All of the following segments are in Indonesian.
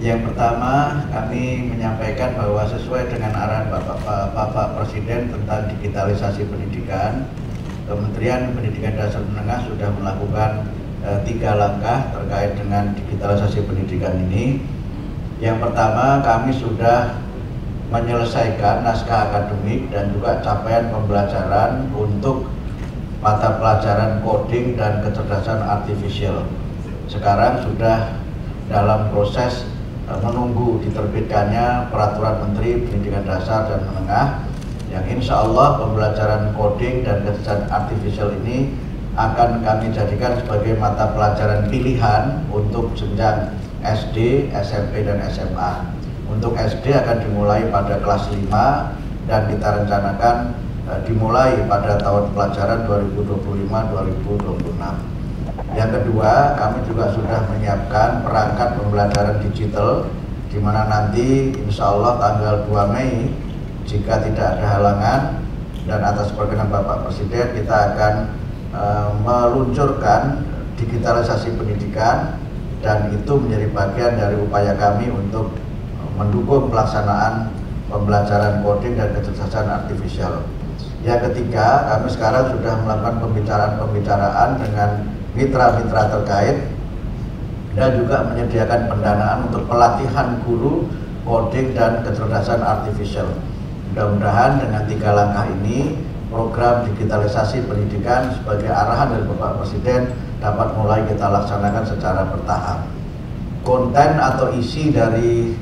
Yang pertama, kami menyampaikan bahwa sesuai dengan arahan Bapak Presiden tentang digitalisasi pendidikan, Kementerian Pendidikan Dasar Menengah sudah melakukan 3 langkah terkait dengan digitalisasi pendidikan ini. Yang pertama, kami sudah menyelesaikan naskah akademik dan juga capaian pembelajaran untuk mata pelajaran coding dan kecerdasan artifisial. Sekarang sudah dalam proses menunggu diterbitkannya Peraturan Menteri Pendidikan Dasar dan Menengah, yang insya Allah pembelajaran coding dan kecerdasan artifisial ini akan kami jadikan sebagai mata pelajaran pilihan untuk jenjang SD, SMP, dan SMA. Untuk SD akan dimulai pada kelas 5 dan kita rencanakan dimulai pada tahun pelajaran 2025-2026. Yang kedua, kami juga sudah menyiapkan perangkat pembelajaran digital, di mana nanti insya Allah tanggal 2 Mei, jika tidak ada halangan dan atas perkenan Bapak Presiden, kita akan meluncurkan digitalisasi pendidikan, dan itu menjadi bagian dari upaya kami untuk mendukung pelaksanaan pembelajaran coding dan kecerdasan artifisial. Yang ketiga, kami sekarang sudah melakukan pembicaraan dengan mitra-mitra terkait dan juga menyediakan pendanaan untuk pelatihan guru coding dan kecerdasan artifisial. Mudah-mudahan dengan 3 langkah ini program digitalisasi pendidikan sebagai arahan dari Bapak Presiden dapat mulai kita laksanakan secara bertahap. Konten atau isi dari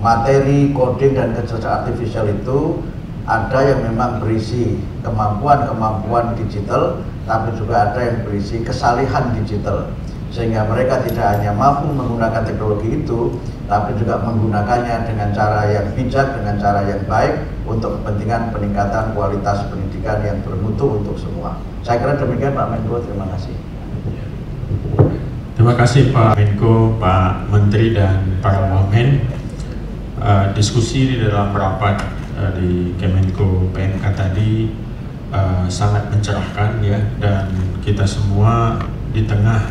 materi coding dan kecerdasan artifisial itu ada yang memang berisi kemampuan digital, tapi juga ada yang berisi kesalihan digital, sehingga mereka tidak hanya mampu menggunakan teknologi itu, tapi juga menggunakannya dengan cara yang bijak, dengan cara yang baik untuk kepentingan peningkatan kualitas pendidikan yang bermutu untuk semua. Saya kira demikian Pak Menko, terima kasih. Terima kasih Pak Menko, Pak Menteri, dan para wamen. Diskusi di dalam rapat di Kemenko PMK tadi sangat mencerahkan ya, dan kita semua di tengah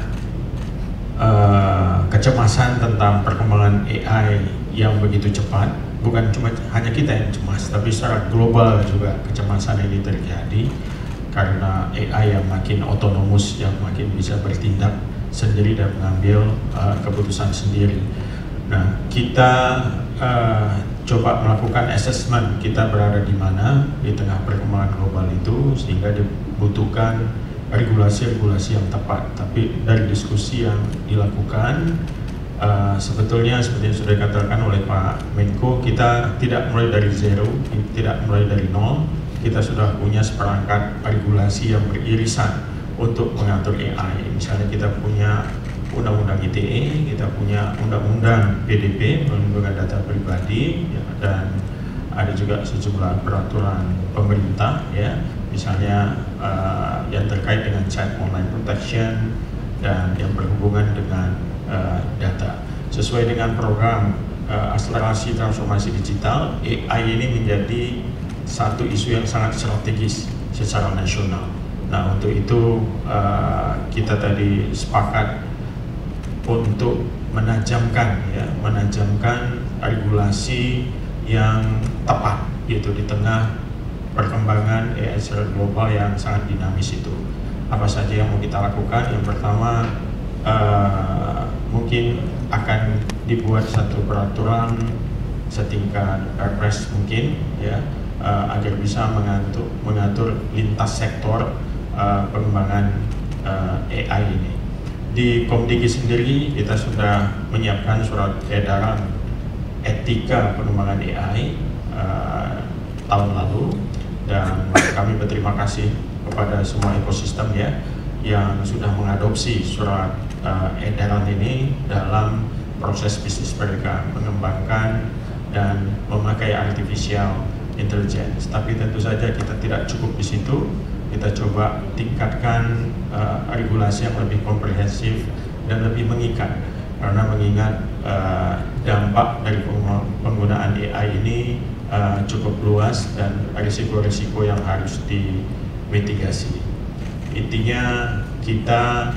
kecemasan tentang perkembangan AI yang begitu cepat, bukan cuma hanya kita yang cemas, tapi secara global juga kecemasan ini terjadi karena AI yang makin otonomus, yang makin bisa bertindak sendiri dan mengambil keputusan sendiri. Nah, kita coba melakukan assessment kita berada di mana di tengah perkembangan global itu, sehingga dibutuhkan regulasi-regulasi yang tepat. Tapi dari diskusi yang dilakukan, sebetulnya seperti yang sudah dikatakan oleh Pak Menko, kita tidak mulai dari zero, tidak mulai dari nol. Kita sudah punya seperangkat regulasi yang beririsan untuk mengatur AI. Misalnya kita punya Undang-Undang ITE, kita punya Undang-Undang PDP, Perlindungan Data Pribadi, ya, dan ada juga sejumlah peraturan pemerintah, ya, misalnya yang terkait dengan Child Online Protection dan yang berhubungan dengan data. Sesuai dengan program akselerasi transformasi digital, AI ini menjadi satu isu yang sangat strategis secara nasional. Nah, untuk itu kita tadi sepakat untuk menajamkan regulasi yang tepat gitu di tengah perkembangan AI secara global yang sangat dinamis itu. Apa saja yang mau kita lakukan? Yang pertama, mungkin akan dibuat satu peraturan setingkat Perpres mungkin, ya, agar bisa mengatur lintas sektor pengembangan AI ini. Di Komdigi sendiri kita sudah menyiapkan surat edaran etika pengembangan AI tahun lalu, dan kami berterima kasih kepada semua ekosistem ya yang sudah mengadopsi surat edaran ini dalam proses bisnis mereka mengembangkan dan memakai artificial intelligence. Tapi tentu saja kita tidak cukup di situ. Kita coba tingkatkan regulasi yang lebih komprehensif dan lebih mengikat, karena mengingat dampak dari penggunaan AI ini cukup luas dan risiko-risiko yang harus dimitigasi. Intinya kita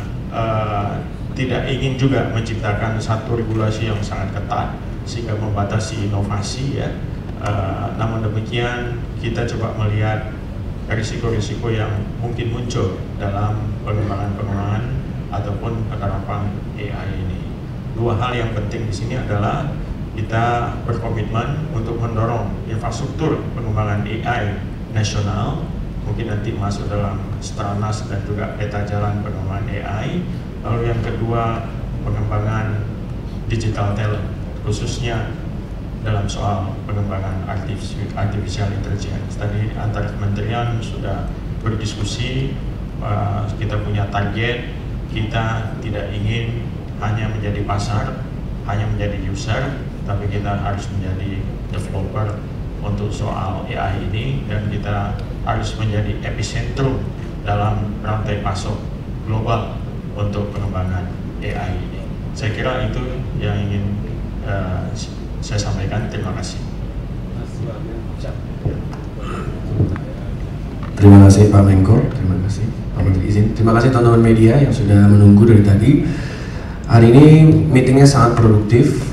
tidak ingin juga menciptakan satu regulasi yang sangat ketat sehingga membatasi inovasi ya. Namun demikian kita coba melihat risiko-risiko yang mungkin muncul dalam pengembangan ataupun penerapan AI ini. Dua hal yang penting di sini adalah kita berkomitmen untuk mendorong infrastruktur pengembangan AI nasional, mungkin nanti masuk dalam Stranas dan juga peta jalan pengembangan AI. Lalu yang kedua, pengembangan digital talent, khususnya dalam soal pengembangan artificial intelligence. Tadi antar kementerian sudah berdiskusi, kita punya target, kita tidak ingin hanya menjadi pasar, hanya menjadi user, tapi kita harus menjadi developer untuk soal AI ini, dan kita harus menjadi epicentrum dalam rantai pasok global untuk pengembangan AI ini. Saya kira itu yang ingin saya sampaikan. Terima kasih. Terima kasih Pak Menko, terima kasih Pak Menteri izin. Terima kasih teman-teman media yang sudah menunggu dari tadi. Hari ini meetingnya sangat produktif.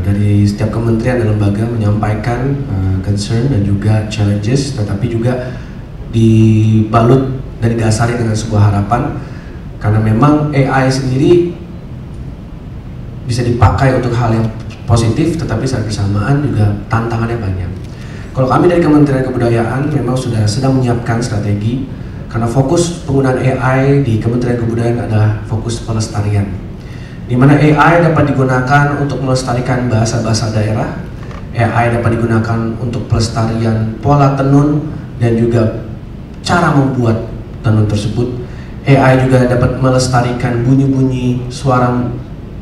Dari setiap kementerian dan lembaga menyampaikan concern dan juga challenges, tetapi juga dibalut dan didasari dengan sebuah harapan, karena memang AI sendiri bisa dipakai untuk hal yang positif, tetapi saat bersamaan juga tantangannya banyak. Kalau kami dari Kementerian Kebudayaan memang sudah sedang menyiapkan strategi, karena fokus penggunaan AI di Kementerian Kebudayaan adalah fokus pelestarian, di mana AI dapat digunakan untuk melestarikan bahasa-bahasa daerah, AI dapat digunakan untuk pelestarian pola tenun dan juga cara membuat tenun tersebut. AI juga dapat melestarikan bunyi-bunyi suara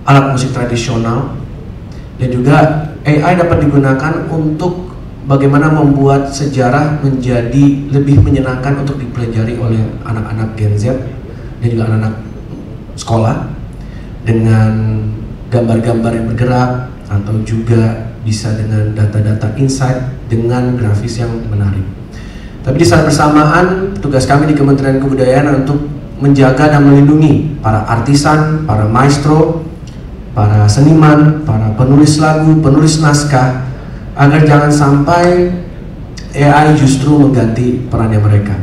alat musik tradisional, dan juga AI dapat digunakan untuk bagaimana membuat sejarah menjadi lebih menyenangkan untuk dipelajari oleh anak-anak Gen Z dan juga anak-anak sekolah, dengan gambar-gambar yang bergerak atau juga bisa dengan data-data insight dengan grafis yang menarik. Tapi di saat bersamaan, tugas kami di Kementerian Kebudayaan untuk menjaga dan melindungi para artisan, para maestro, para seniman, para penulis lagu, penulis naskah, agar jangan sampai AI justru mengganti perannya mereka.